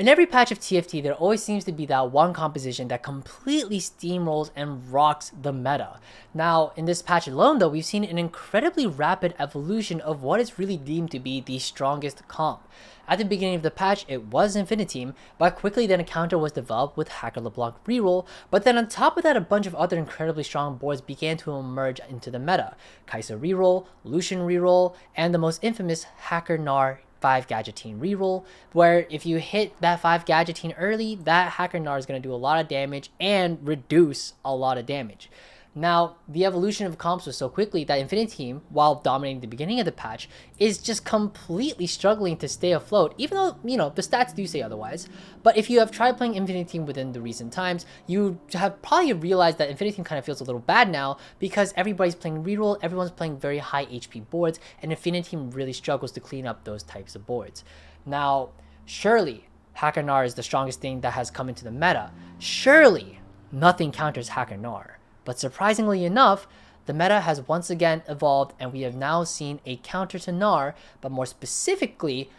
In every patch of TFT, there always seems to be that one composition that completely steamrolls and rocks the meta. Now, in this patch alone though, we've seen an incredibly rapid evolution of what is really deemed to be the strongest comp. At the beginning of the patch, it was Infiniteam, but quickly then a counter was developed with Hacker LeBlanc reroll, but then on top of that, a bunch of other incredibly strong boards began to emerge into the meta. Kai'Sa reroll, Lucian reroll, and the most infamous Hacker Gnar 5 Gadgeting reroll, where if you hit that 5 Gadgeting early, that Hacker Gnar is going to do a lot of damage and reduce a lot of damage. Now, the evolution of comps was so quickly that Infiniteam, while dominating the beginning of the patch, is just completely struggling to stay afloat, even though, the stats do say otherwise. But if you have tried playing Infiniteam within the recent times, you have probably realized that Infiniteam kind of feels a little bad now because everybody's playing reroll, everyone's playing very high HP boards, and Infiniteam really struggles to clean up those types of boards. Now, surely, Hacker Gnar is the strongest thing that has come into the meta. Surely, nothing counters Hacker Gnar. But surprisingly enough, the meta has once again evolved and we have now seen a counter to Gnar, but more specifically,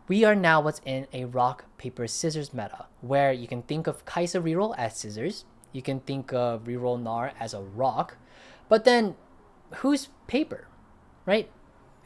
we are now what's in a rock, paper, scissors meta, where you can think of Kai'Sa reroll as scissors, you can think of reroll Gnar as a rock, but then who's paper, right?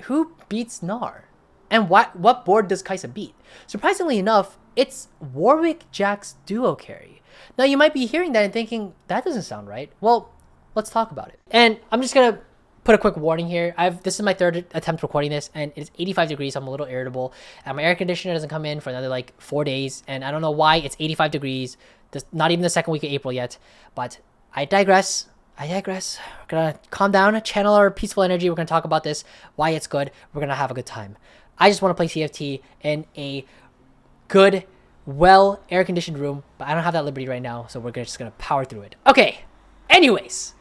Who beats Gnar? And what board does Kai'Sa beat? Surprisingly enough, it's Warwick Jax duo carry. Now you might be hearing that and thinking, that doesn't sound right. Well, let's talk about it. And I'm just gonna put a quick warning here. This is my third attempt recording this, and it's 85 degrees. I'm a little irritable, and my air conditioner doesn't come in for another like 4 days, and I don't know why it's 85 degrees. Not even the second week of April yet, but I digress. We're gonna calm down, channel our peaceful energy. We're gonna talk about this, why it's good. We're gonna have a good time. I just want to play TFT in a good, well air-conditioned room, but I don't have that liberty right now, so we're just gonna power through it. Okay, anyways,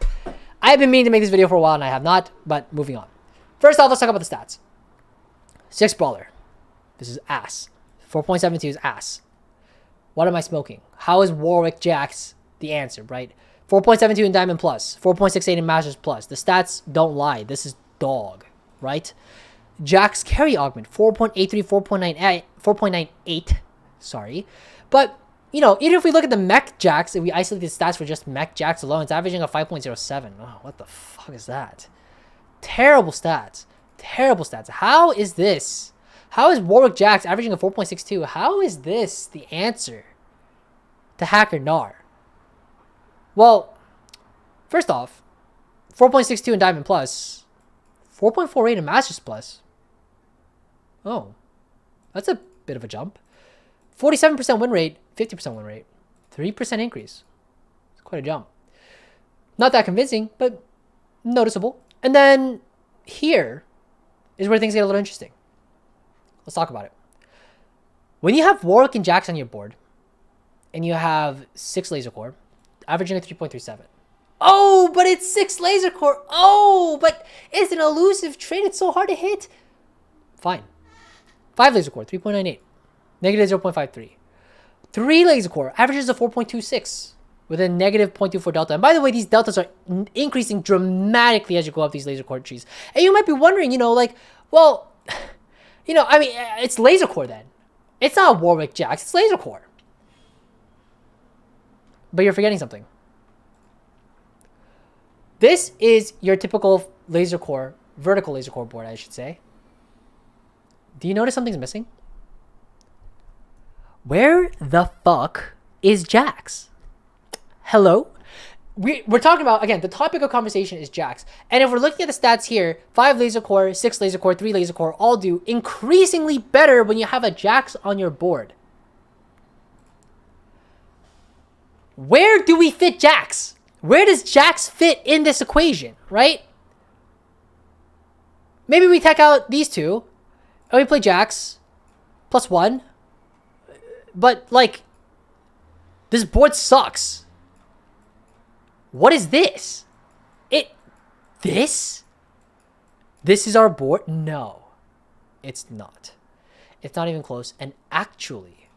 I've been meaning to make this video for a while and I have not, but moving on. First off, let's talk about the stats. 6 brawler, this is ass. 4.72 is ass. What am I smoking? How is Warwick Jax the answer, right? 4.72 in Diamond Plus, 4.68 in Masters Plus. The stats don't lie. This is dog, right? Jax carry augment, 4.83, 4.98, sorry. But, even if we look at the mech Jax, if we isolate the stats for just mech Jax alone, it's averaging a 5.07. Oh, what the fuck is that? Terrible stats. Terrible stats. How is this? How is Warwick Jax averaging a 4.62? How is this the answer to Hacker Gnar? Well, first off, 4.62 in Diamond Plus, 4.48 in Masters Plus. Oh, that's a bit of a jump. 47% win rate, 50% win rate. 3% increase. It's quite a jump. Not that convincing, but noticeable. And then here is where things get a little interesting. Let's talk about it. When you have Warwick and Jax on your board, and you have 6 laser core, averaging a 3.37. Oh, but it's 6 laser core. Oh, but it's an elusive trait. It's so hard to hit. Fine. 5 laser core, 3.98. Negative 0.53. 3 laser core averages a 4.26 with a negative 0.24 delta. And by the way, these deltas are increasing dramatically as you go up these laser core trees. And you might be wondering, well, it's laser core then. It's not Warwick Jax, it's laser core. But you're forgetting something. This is your typical laser core, vertical laser core board, I should say. Do you notice something's missing? Where the fuck is Jax? Hello? We're talking about, again, the topic of conversation is Jax. And if we're looking at the stats here, 5 laser core, 6 laser core, 3 laser core, all do increasingly better when you have a Jax on your board. Where do we fit Jax? Where does Jax fit in this equation, right? Maybe we take out these two and we play Jax +1. But, this board sucks. What is this? This? This is our board? No, it's not. It's not even close. And actually,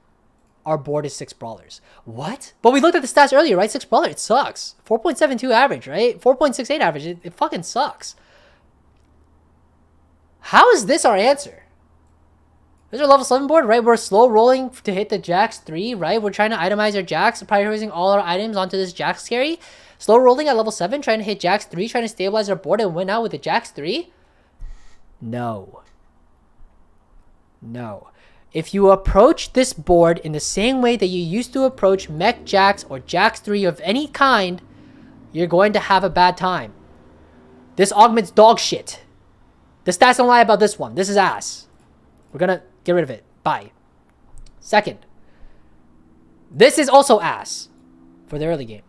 our board is 6 brawlers. What? But we looked at the stats earlier, right? 6 brawler, it sucks. 4.72 average, right? 4.68 average, it fucking sucks. How is this our answer? This is our level 7 board, right? We're slow rolling to hit the Jax 3, right? We're trying to itemize our Jax, prioritizing all our items onto this Jax carry. Slow rolling at level 7, trying to hit Jax 3, trying to stabilize our board and win out with the Jax 3. No. No. If you approach this board in the same way that you used to approach Mech Jax or Jax 3 of any kind, you're going to have a bad time. This augment's dog shit. The stats don't lie about this one. This is ass. We're gonna get rid of it. Bye. Second, this is also ass for the early game.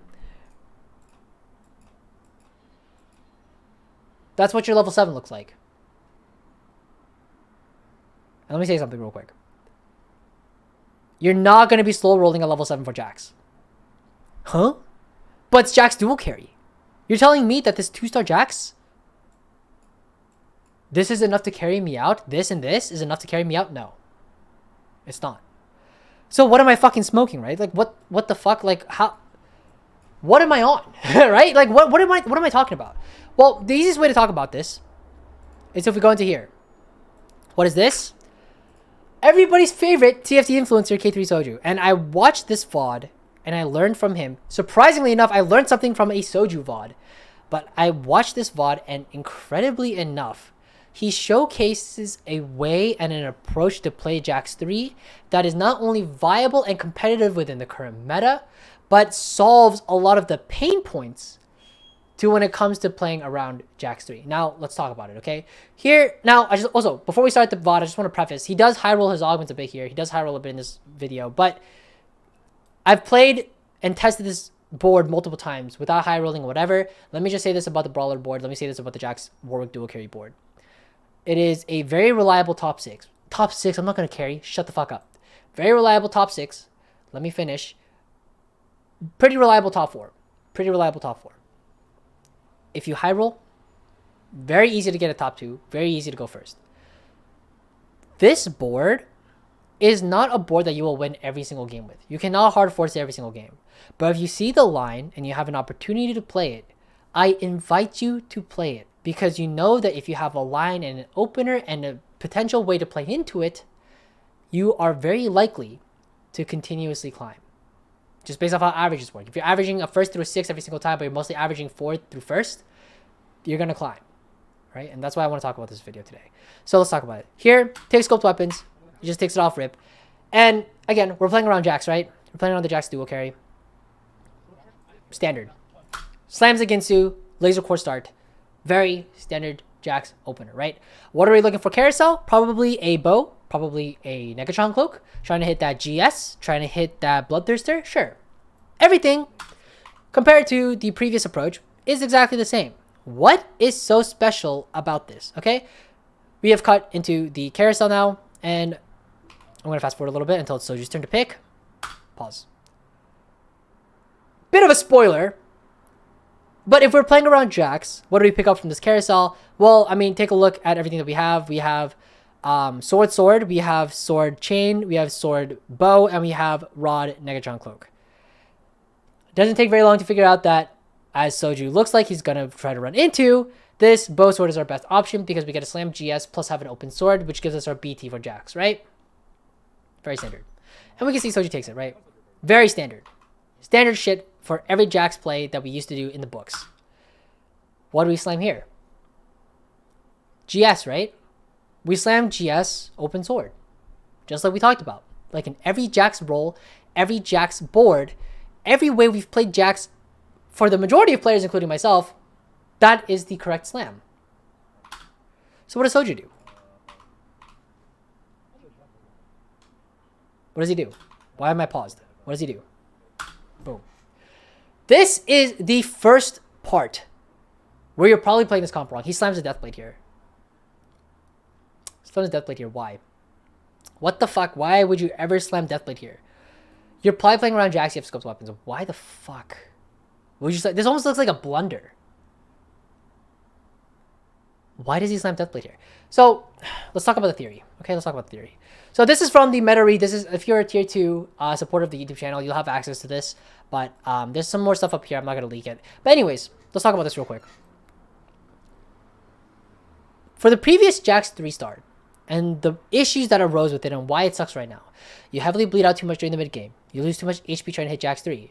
That's what your level 7 looks like. And let me say something real quick. You're not going to be slow rolling a level 7 for Jax. Huh? But it's Jax dual carry. You're telling me that this 2-star Jax, this is enough to carry me out? This and this is enough to carry me out? No. It's not. So what am I fucking smoking, right? Like what the fuck? Like how, what am I on? Right? Like what am I talking about? Well, the easiest way to talk about this is if we go into here. What is this? Everybody's favorite TFT influencer, K3 Soju. And I watched this VOD and I learned from him. Surprisingly enough, I learned something from a Soju VOD. But I watched this VOD and incredibly enough, he showcases a way and an approach to play Jax 3 that is not only viable and competitive within the current meta, but solves a lot of the pain points to when it comes to playing around Jax 3. Now, let's talk about it, okay? Here, now, also, before we start the VOD, I just want to preface, he does high roll his augments a bit here. He does high roll a bit in this video, but I've played and tested this board multiple times without high rolling or whatever. Let me just say this about the Brawler board. Let me say this about the Jax Warwick dual carry board. It is a very reliable top 6. Top 6, I'm not going to carry. Shut the fuck up. Very reliable top 6. Let me finish. Pretty reliable top 4. Pretty reliable top 4. If you high roll, very easy to get a top 2. Very easy to go first. This board is not a board that you will win every single game with. You cannot hard force it every single game. But if you see the line and you have an opportunity to play it, I invite you to play it. Because you know that if you have a line and an opener and a potential way to play into it, you are very likely to continuously climb. Just based off how averages work. If you're averaging a 1st through a 6th every single time, but you're mostly averaging 4th through 1st, you're going to climb. Right? And that's why I want to talk about this video today. So let's talk about it. Here, take scoped weapons. It just takes it off rip. And again, we're playing around Jax, right? We're playing around the Jax dual carry. Standard. Slams a Ginsu, laser core start. Very standard Jax opener, right? What are we looking for carousel? Probably a bow, probably a Negatron cloak. Trying to hit that GS, trying to hit that Bloodthirster, sure. Everything compared to the previous approach is exactly the same. What is so special about this, okay? We have cut into the carousel now, and I'm going to fast forward a little bit until it's Soju's turn to pick. Pause. Bit of a spoiler. But if we're playing around Jax, what do we pick up from this carousel? Well, I mean, take a look at everything that we have. We have sword, we have sword chain, we have sword bow, and we have rod Negatron cloak. It doesn't take very long to figure out that, as Soju looks like he's going to try to run into, this bow sword is our best option because we get a slam GS plus have an open sword, which gives us our BT for Jax, right? Very standard. And we can see Soju takes it, right? Very standard. Standard shit for every Jax play that we used to do in the books. What do we slam here? GS, right? We slam GS open sword. Just like we talked about. Like in every Jax roll, every Jax board, every way we've played Jax for the majority of players, including myself, that is the correct slam. So what does Soju do? What does he do? Why am I paused? What does he do? Boom. This is the first part where you're probably playing this comp wrong. He slams a Deathblade here. Slams a Deathblade here. Why? What the fuck? Why would you ever slam Deathblade here? You're probably playing around Jax, you have scoped weapons. Why the fuck would you slam? This almost looks like a blunder. Why does he slam Deathblade here? So let's talk about the theory. Okay, let's talk about the theory. So this is from the meta read. This is, if you're a tier 2 supporter of the YouTube channel, you'll have access to this. But there's some more stuff up here. I'm not going to leak it. But anyways, let's talk about this real quick. For the previous Jax 3-star, and the issues that arose with it and why it sucks right now. You heavily bleed out too much during the mid game. You lose too much HP trying to hit Jax 3.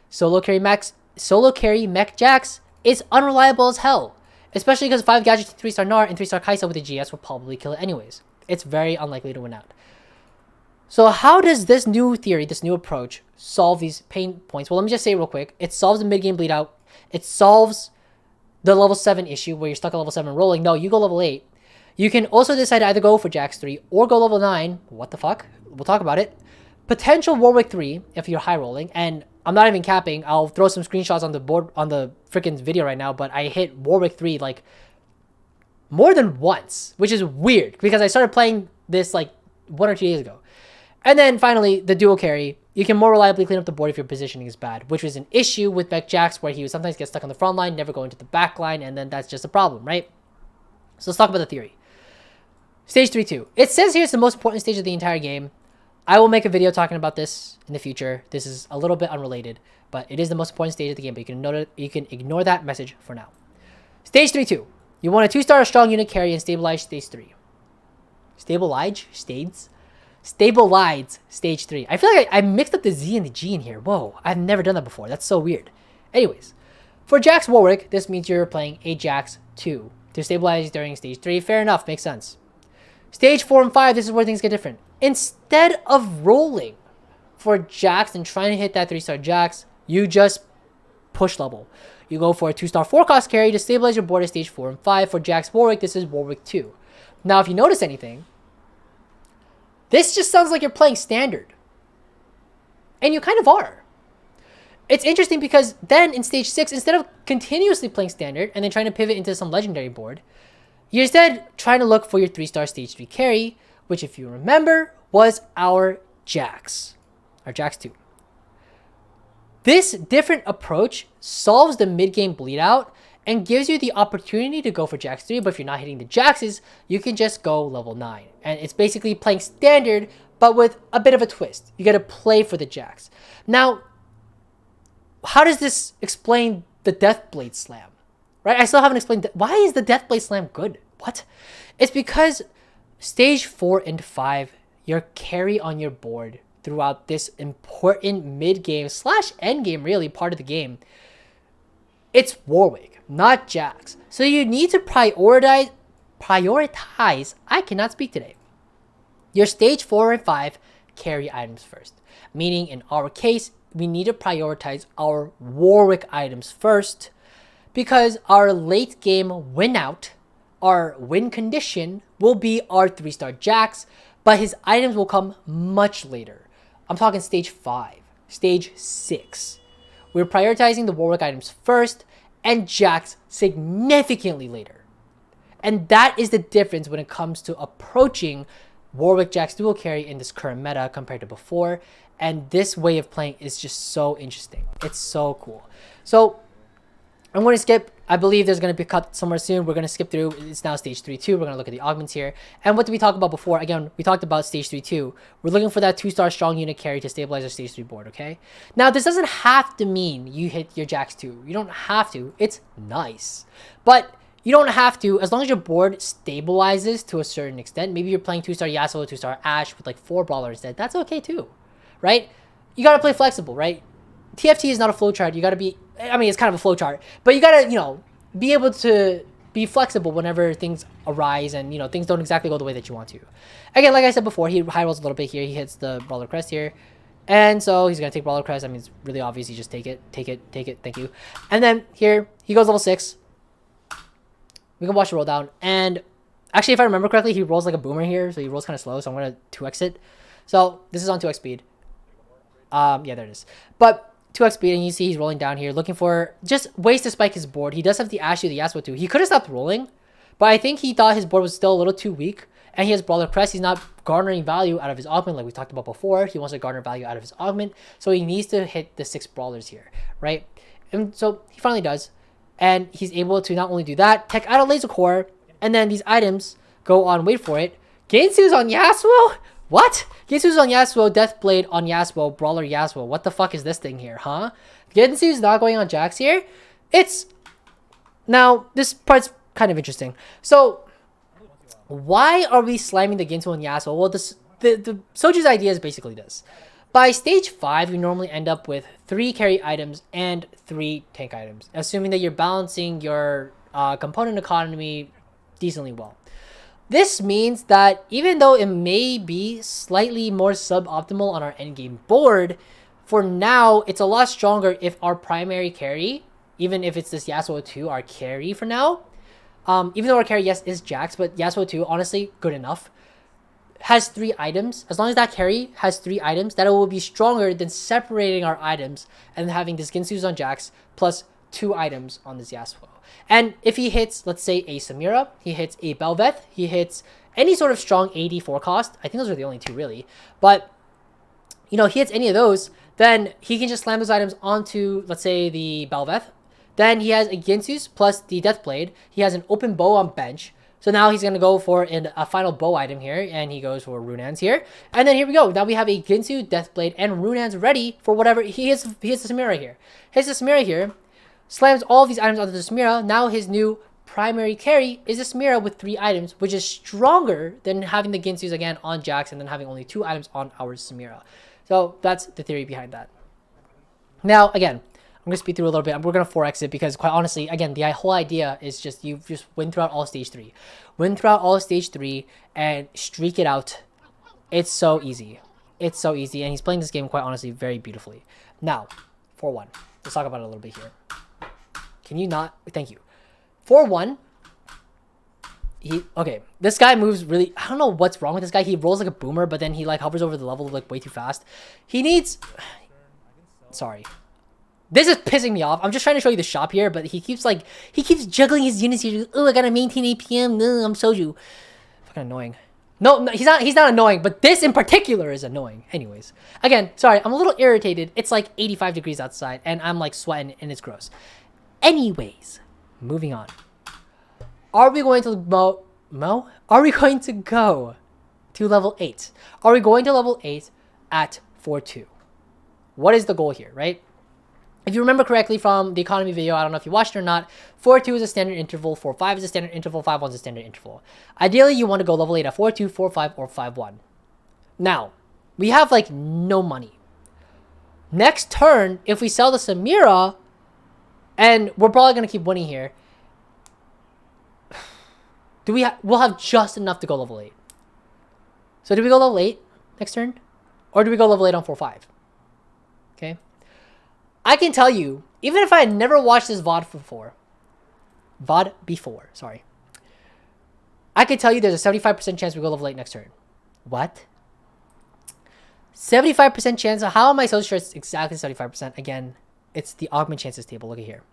Solo carry mech Jax is unreliable as hell. Especially because 5 gadgets to 3-star Gnar and 3-star Kaisa with a GS will probably kill it anyways. It's very unlikely to win out. So how does this new theory, this new approach, solve these pain points? Well, let me just say real quick. It solves the mid-game bleed out. It solves the level 7 issue where you're stuck at level 7 rolling. No, you go level 8. You can also decide to either go for Jax 3 or go level 9. What the fuck? We'll talk about it. Potential Warwick 3 if you're high rolling. And I'm not even capping. I'll throw some screenshots on the board, on the freaking video right now, but I hit Warwick 3 like more than once, which is weird because I started playing this like 1 or 2 days ago. And then finally, the dual carry. You can more reliably clean up the board if your positioning is bad, which was an issue with Mech Jax where he would sometimes get stuck on the front line, never go into the back line, and then that's just a problem, right? So let's talk about the theory. Stage 3-2. It says here it's the most important stage of the entire game. I will make a video talking about this in the future. This is a little bit unrelated, but it is the most important stage of the game, but you can ignore that message for now. Stage 3-2. You want a 2-star strong unit carry and stabilize stage 3. Stabilize stage 3. I feel like I mixed up the Z and the G in here. Whoa, I've never done that before. That's so weird. Anyways, for Jax Warwick, this means you're playing a Jax 2 to stabilize during stage 3. Fair enough, makes sense. Stage 4 and 5, this is where things get different. Instead of rolling for Jax and trying to hit that 3-star Jax, you just push level. You go for a 2-star 4-cost carry to stabilize your board at stage 4 and 5. For Jax Warwick, this is Warwick 2. Now, if you notice anything, this just sounds like you're playing standard. And you kind of are. It's interesting because then in stage 6, instead of continuously playing standard and then trying to pivot into some legendary board, you're instead trying to look for your 3-star stage 3 carry, which if you remember was our Jax. Our Jax 2. This different approach solves the mid-game bleed out and gives you the opportunity to go for Jax 3, but if you're not hitting the Jaxes, you can just go level 9. And it's basically playing standard, but with a bit of a twist. You got to play for the Jax. Now, how does this explain the Deathblade Slam? Right? I still haven't explained that. Why is the Deathblade Slam good? What? It's because stage 4 and 5, your carry on your board throughout this important mid-game / end-game, really, part of the game, it's Warwick, not Jax. So you need to prioritize, I cannot speak today, your stage 4 and 5 carry items first. Meaning, in our case, we need to prioritize our Warwick items first because our late game win out, our win condition, will be our 3-star Jax, but his items will come much later. I'm talking stage 5, stage 6. We're prioritizing the Warwick items first and Jax significantly later. And that is the difference when it comes to approaching Warwick Jax dual carry in this current meta compared to before. And this way of playing is just so interesting. It's so cool. So I'm going to skip. I believe there's going to be a cut somewhere soon. We're going to skip through. It's now stage 3-2. We're going to look at the augments here. And what did we talk about before? Again, we talked about stage 3-2. We're looking for that 2-star strong unit carry to stabilize our stage 3 board, okay? Now, this doesn't have to mean you hit your Jax 2. You don't have to. It's nice. But you don't have to, as long as your board stabilizes to a certain extent. Maybe you're playing 2-star Yasuo, 2-star Ashe with like 4 brawlers instead. That's okay too, right? You got to play flexible, right? TFT is not a flowchart. You got to be, I mean, it's kind of a flowchart, but you got to, you know, be able to be flexible whenever things arise and, you know, things don't exactly go the way that you want to. Again, like I said before, he high rolls a little bit here. He hits the Brawler Crest here. And so he's going to take Brawler Crest. I mean, it's really obvious. You just take it. Thank you. And then here, he goes level 6. We can watch the roll down. And actually, if I remember correctly, he rolls like a boomer here. So he rolls kind of slow. So I'm going to 2x it. So this is on 2x speed. Yeah, there it is. But 2x speed, and you see he's rolling down here, looking for just ways to spike his board. He does have the Ashe, the Yasuo too. He could have stopped rolling, but I think he thought his board was still a little too weak, and he has Brawler Crest. He's not garnering value out of his augment like we talked about before. He wants to garner value out of his augment, so he needs to hit the 6 brawlers here, right? And so he finally does, and he's able to not only do that, tech out a Laser Core, and then these items go on, wait for it, Gensu's on Yasuo? What? Gensu's on Yasuo, Deathblade on Yasuo, Brawler Yasuo. What the fuck is this thing here, huh? Gensu's not going on Jax here? It's... Now, this part's kind of interesting. So, Why are we slamming the Ginsu and Yasuo? Well, the Soju's idea is basically this. By stage 5, you normally end up with 3 carry items and 3 tank items, assuming that you're balancing your component economy decently well. This means that even though it may be slightly more suboptimal on our endgame board, for now, it's a lot stronger if our primary carry, even if it's this Yasuo 2, our carry for now, even though our carry, yes, is Jax, but Yasuo 2, honestly, good enough, has 3 items. As long as that carry has 3 items, that it will be stronger than separating our items and having this Ginsu's on Jax plus 2 items on this Yasuo. And if he hits, let's say, a Samira, he hits a Bel'Veth, he hits any sort of strong AD forecast. I think those are the only 2 really. But, he hits any of those, then he can just slam those items onto, let's say, the Bel'Veth. Then he has a Ginsu's plus the Deathblade. He has an open bow on bench. So now he's going to go for a final bow item here, and he goes for Runans here. And then here we go. Now we have a Ginsu, Deathblade, and Runans ready for whatever. He hits the Samira here. Hits the Samira here. Slams all of these items onto the Samira. Now his new primary carry is a Samira with 3 items, which is stronger than having the Ginsu's again on Jax and then having only 2 items on our Samira. So that's the theory behind that. Now, again, I'm going to speed through a little bit. We're going to 4x it because, quite honestly, again, the whole idea is just you just win throughout all stage 3. Win throughout all stage 3 and streak it out. It's so easy. It's so easy. And he's playing this game, quite honestly, very beautifully. Now, 4-1. Let's talk about it a little bit here. Can you not? Thank you. 4-1. Okay, this guy moves really, I don't know what's wrong with this guy. He rolls like a boomer, but then he like hovers over the level like way too fast. He needs, sorry. This is pissing me off. I'm just trying to show you the shop here, but he keeps juggling his units here. Oh, I gotta maintain APM. No, I'm Soju. Fucking annoying. No, he's not annoying, but this in particular is annoying. Anyways, again, sorry, I'm a little irritated. It's like 85 degrees outside, and I'm like sweating, and it's gross. Anyways, moving on. Are we going to Are we going to go to level 8? Are we going to level 8 at 4-2? What is the goal here, right? If you remember correctly from the economy video, I don't know if you watched it or not, 4-2 is a standard interval, 4-5 is a standard interval, 5-1 is a standard interval. Ideally, you want to go level 8 at 4-2, 4-5, or 5-1. Now, we have like no money. Next turn, if we sell the Samira, and we're probably going to keep winning here, we'll have just enough to go level 8. So do we go level 8 next turn? Or do we go level 8 on 4-5? Okay. I can tell you, even if I had never watched this VOD before, sorry. I can tell you there's a 75% chance we go level 8 next turn. What? 75% chance? How am I so sure it's exactly 75%? Again, it's the augment chances table. Look at here.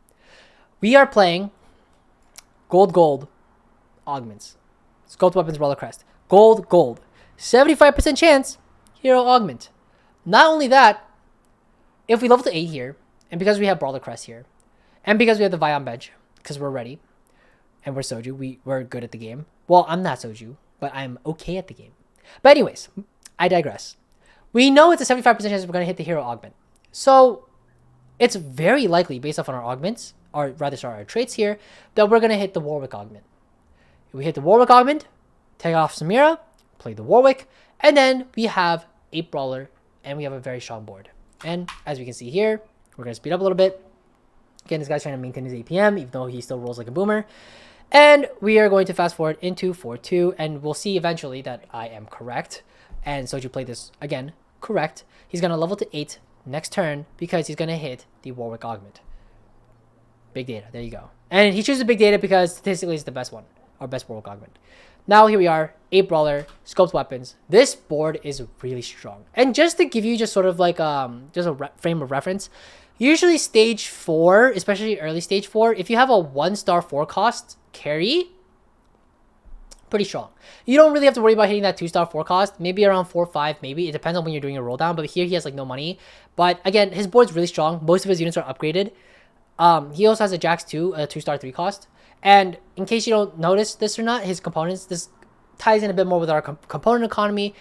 We are playing gold, augments. Sculpt weapons, roller crest. Gold. 75% chance, hero augment. Not only that, if we level to 8 here, and because we have Brawler Crest here, and because we have the Vion bench, because we're ready, and we're Soju, we're good at the game. Well, I'm not Soju, but I'm okay at the game. But anyways, I digress. We know it's a 75% chance we're going to hit the hero augment. So, it's very likely, based off on our augments, or rather, sorry, our traits here, that we're going to hit the Warwick augment. If we hit the Warwick augment, take off Samira, play the Warwick, and then we have 8 Brawler, and we have a very strong board. And as we can see here, we're going to speed up a little bit. Again, this guy's trying to maintain his APM, even though he still rolls like a boomer. And we are going to fast forward into 4-2, and we'll see eventually that I am correct. And Soju played this, again, correct. He's going to level to 8 next turn because he's going to hit the Warwick augment. Big data, there you go. And he chooses big data because statistically it's the best one, our best Warwick augment. Now here we are, 8 Brawler, scoped weapons. This board is really strong. And just to give you just sort of like just a frame of reference, usually stage 4, especially early stage 4, if you have a 1-star forecast carry, pretty strong. You don't really have to worry about hitting that 2-star forecast, maybe around 4-5, maybe. It depends on when you're doing your roll down, but here he has like no money. But again, his board's really strong. Most of his units are upgraded. He also has a Jax 2, a 2-star 3 cost. And in case you don't notice this or not, his components, this ties in a bit more with our component economy,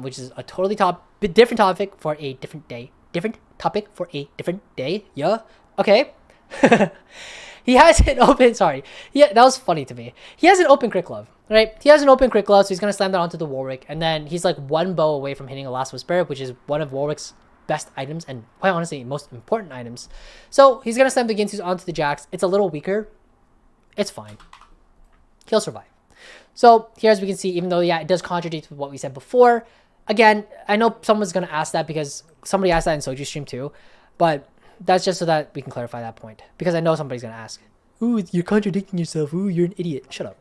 which is a totally different topic for a different day. Yeah, okay. He has an open, sorry. Yeah, that was funny to me. He has an open crit glove, right? He has an open crit glove, so he's going to slam that onto the Warwick. And then he's like one bow away from hitting a Last Whisper, which is one of Warwick's best items and quite honestly, most important items. So he's going to slam the Ginsus onto the Jax. It's a little weaker. It's fine. He'll survive. So here, as we can see, even though, yeah, it does contradict with what we said before. Again, I know someone's going to ask that because somebody asked that in Soju stream too. But that's just so that we can clarify that point. Because I know somebody's going to ask. Ooh, you're contradicting yourself. Ooh, you're an idiot. Shut up.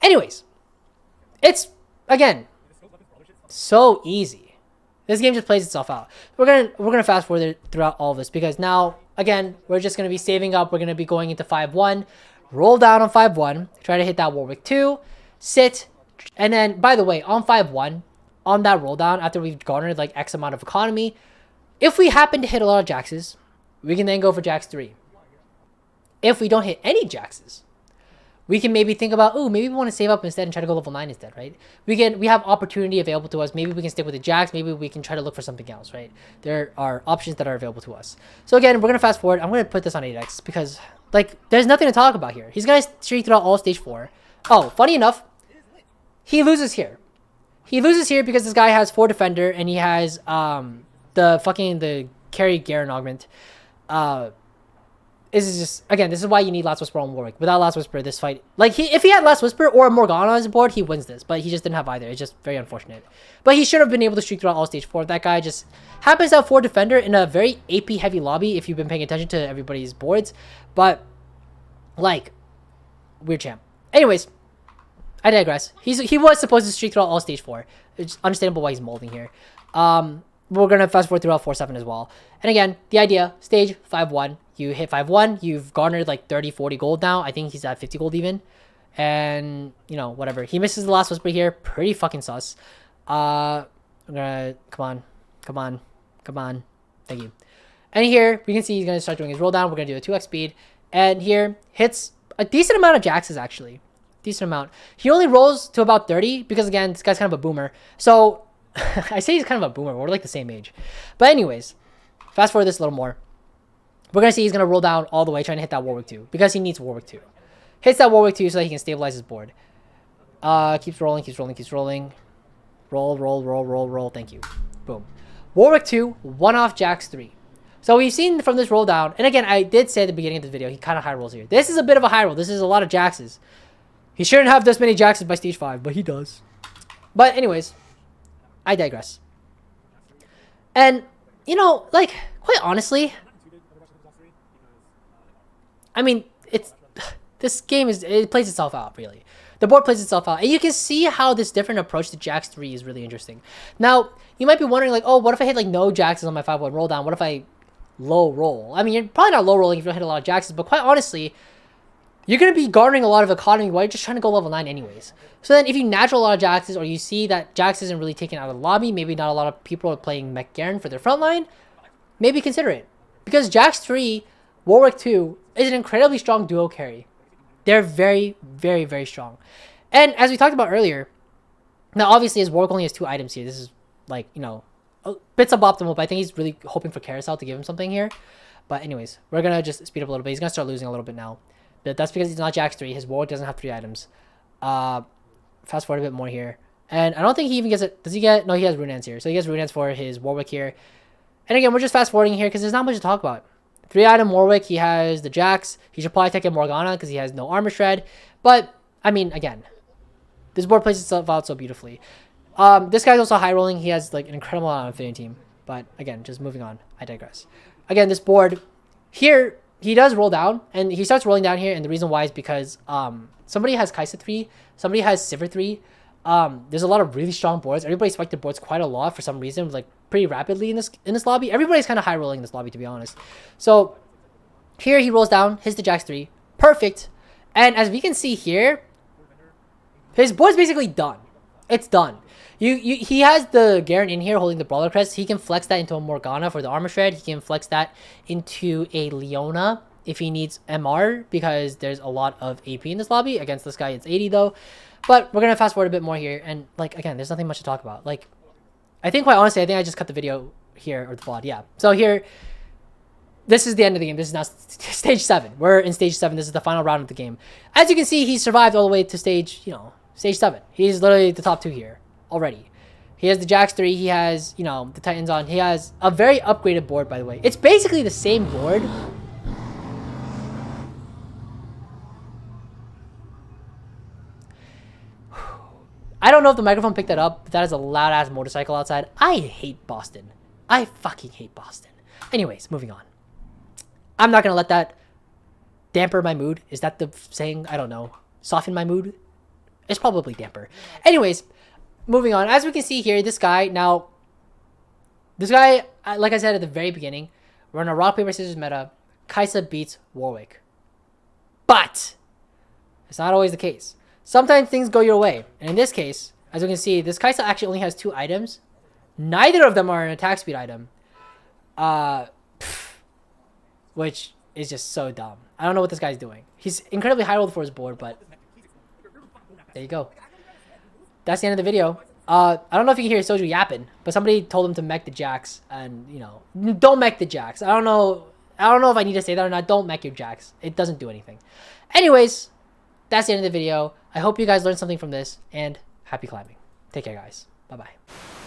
Anyways. It's, again, so easy. This game just plays itself out. We're gonna fast forward throughout all of this. Because now, again, we're just going to be saving up. We're going to be going into 5-1. Roll down on 5-1. Try to hit that Warwick 2. Sit. And then, by the way, on 5-1, on that roll down, after we've garnered like X amount of economy, if we happen to hit a lot of Jaxes, we can then go for Jax 3. If we don't hit any Jaxes, we can maybe think about, oh, maybe we want to save up instead and try to go level 9 instead, right? We have opportunity available to us. Maybe we can stick with the Jax. Maybe we can try to look for something else, right? There are options that are available to us. So again, we're going to fast forward. I'm going to put this on 8x because, like, there's nothing to talk about here. He's going to streak throughout all stage 4. Oh, funny enough, he loses here. He loses here because this guy has 4 defender and he has the carry Garen augment. This is just, again, this is why you need Last Whisper on Warwick. Without Last Whisper, this fight, like, if he had Last Whisper or Morgana on his board, he wins this. But he just didn't have either. It's just very unfortunate. But he should have been able to streak throughout all stage 4. That guy just happens to have 4 defender in a very AP heavy lobby if you've been paying attention to everybody's boards. But, like, weird champ. Anyways, I digress. He was supposed to streak throughout all stage 4. It's understandable why he's molding here. We're going to fast forward throughout 4-7 as well. And again, the idea, stage 5-1. You hit 5-1. You've garnered like 30, 40 gold now. I think he's at 50 gold even. And, you know, whatever. He misses the Last Whisper here. Pretty fucking sus. I'm going to, come on. Thank you. And here, we can see he's going to start doing his roll down. We're going to do a 2x speed. And here, hits a decent amount of Jaxes actually. Decent amount. He only rolls to about 30 because, again, this guy's kind of a boomer. So, I say he's kind of a boomer. We're like the same age. But anyways, fast forward this a little more. We're going to see he's going to roll down all the way trying to hit that Warwick 2 because he needs Warwick 2. Hits that Warwick 2 so that he can stabilize his board. Keeps rolling. Roll. Thank you. Boom. Warwick 2, 1 off Jax 3. So we've seen from this roll down, and again, I did say at the beginning of this video, he kind of high rolls here. This is a bit of a high roll. This is a lot of Jaxes. He shouldn't have this many Jaxes by stage 5, but he does. But anyways, I digress. And, you know, like, quite honestly, I mean, this game it plays itself out, really. The board plays itself out. And you can see how this different approach to Jax 3 is really interesting. Now, you might be wondering, like, oh, what if I hit, like, no Jaxes on my 5-1 roll down? What if I low roll? I mean, you're probably not low rolling if you don't hit a lot of Jaxes, but quite honestly, you're going to be garnering a lot of economy while you're just trying to go level 9 anyways. So then if you natural a lot of Jaxes, or you see that Jax isn't really taken out of the lobby, maybe not a lot of people are playing Mech Garen for their front line, maybe consider it. Because Jax 3, Warwick 2 is an incredibly strong duo carry. They're very, very, very strong. And as we talked about earlier, now obviously his Warwick only has 2 items here. This is like, you know, a bit suboptimal, but I think he's really hoping for Carousel to give him something here. But anyways, we're going to just speed up a little bit. He's going to start losing a little bit now. But that's because he's not Jax 3. His Warwick doesn't have 3 items. Fast forward a bit more here. And I don't think he even gets it. Does he get? No, he has Runehands here. So he gets Runehands for his Warwick here. And again, we're just fast forwarding here because there's not much to talk about. 3 item Warwick. He has the Jax. He should probably take a Morgana because he has no armor shred. But, I mean, again, this board plays itself out so beautifully. This guy's also high rolling. He has like an incredible amount of Affinity Team. But again, just moving on. I digress. Again, this board here, he does roll down, and he starts rolling down here, and the reason why is because somebody has Kaisa 3, somebody has Sivir 3. There's a lot of really strong boards. Everybody spiked their boards quite a lot for some reason, like pretty rapidly in this lobby. Everybody's kind of high rolling in this lobby, to be honest. So here he rolls down, hits the Jax 3, perfect. And as we can see here, his board's basically done. It's done. He has the Garen in here holding the Brawler Crest. He can flex that into a Morgana for the armor shred. He can flex that into a Leona if he needs MR, because there's a lot of AP in this lobby. Against this guy, it's 80 though. But we're going to fast forward a bit more here. And like, again, there's nothing much to talk about. Like, I think quite honestly, I think I just cut the video here, or the VOD. Yeah. So here, this is the end of the game. This is now stage 7. We're in stage 7. This is the final round of the game. As you can see, he survived all the way to stage 7. He's literally the top 2 here already. He has the Jacks 3. He has, the Titans on. He has a very upgraded board, by the way. It's basically the same board. I don't know if the microphone picked that up, but that is a loud-ass motorcycle outside. I hate Boston. I fucking hate Boston. Anyways, moving on. I'm not going to let that damper my mood. Is that the saying? I don't know. Soften my mood? It's probably damper. Anyways, moving on. As we can see here, this guy, like I said at the very beginning, we're in a rock, paper, scissors meta. Kaisa beats Warwick. But it's not always the case. Sometimes things go your way. And in this case, as you can see, this Kaisa actually only has 2 items. Neither of them are an attack speed item. Which is just so dumb. I don't know what this guy's doing. He's incredibly high rolled for his board, but there you go. That's the end of the video. I don't know if you can hear Soju yapping, but somebody told him to mech the Jacks, and don't mech the Jacks. I don't know if I need to say that or not. Don't mech your Jacks. It doesn't do anything. Anyways, that's the end of the video. I hope you guys learned something from this, and happy climbing. Take care, guys. Bye-bye.